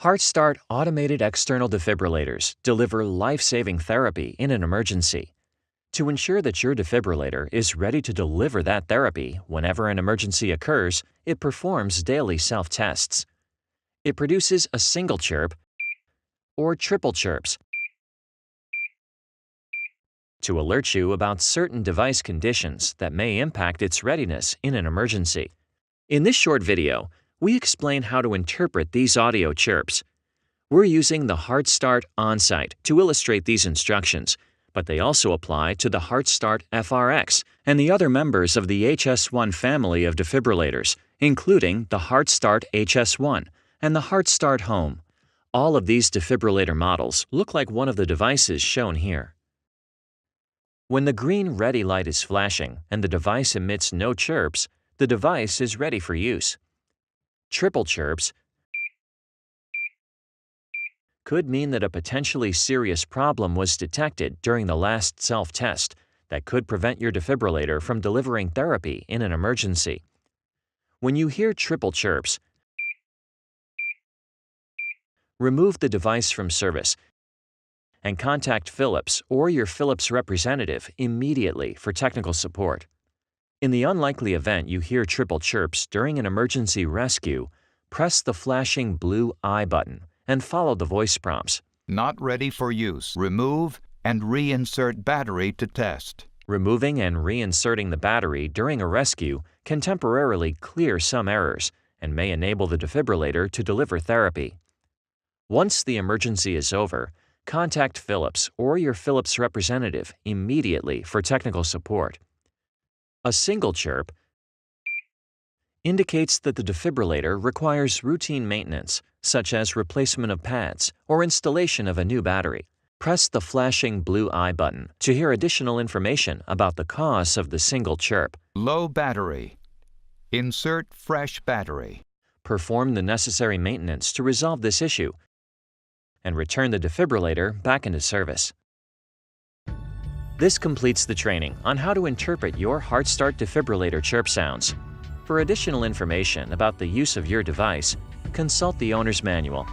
Heart-start automated external defibrillators deliver life-saving therapy in an emergency. To ensure that your defibrillator is ready to deliver that therapy whenever an emergency occurs, it performs daily self-tests. It produces a single chirp or triple chirps to alert you about certain device conditions that may impact its readiness in an emergency. In this short video, we explain how to interpret these audio chirps. We're using the HeartStart OnSite to illustrate these instructions, but they also apply to the HeartStart FRX and the other members of the HS1 family of defibrillators, including the HeartStart HS1 and the HeartStart Home. All of these defibrillator models look like one of the devices shown here. When the green ready light is flashing and the device emits no chirps, the device is ready for use. Triple chirps could mean that a potentially serious problem was detected during the last self-test that could prevent your defibrillator from delivering therapy in an emergency. When you hear triple chirps, remove the device from service and contact Philips or your Philips representative immediately for technical support. In the unlikely event you hear triple chirps during an emergency rescue, press the flashing blue I button and follow the voice prompts. Not ready for use. Remove and reinsert battery to test. Removing and reinserting the battery during a rescue can temporarily clear some errors and may enable the defibrillator to deliver therapy. Once the emergency is over, contact Philips or your Philips representative immediately for technical support. A single chirp indicates that the defibrillator requires routine maintenance, such as replacement of pads or installation of a new battery. Press the flashing blue I button to hear additional information about the cause of the single chirp. Low battery. Insert fresh battery. Perform the necessary maintenance to resolve this issue and return the defibrillator back into service. This completes the training on how to interpret your HeartStart defibrillator chirp sounds. For additional information about the use of your device, consult the owner's manual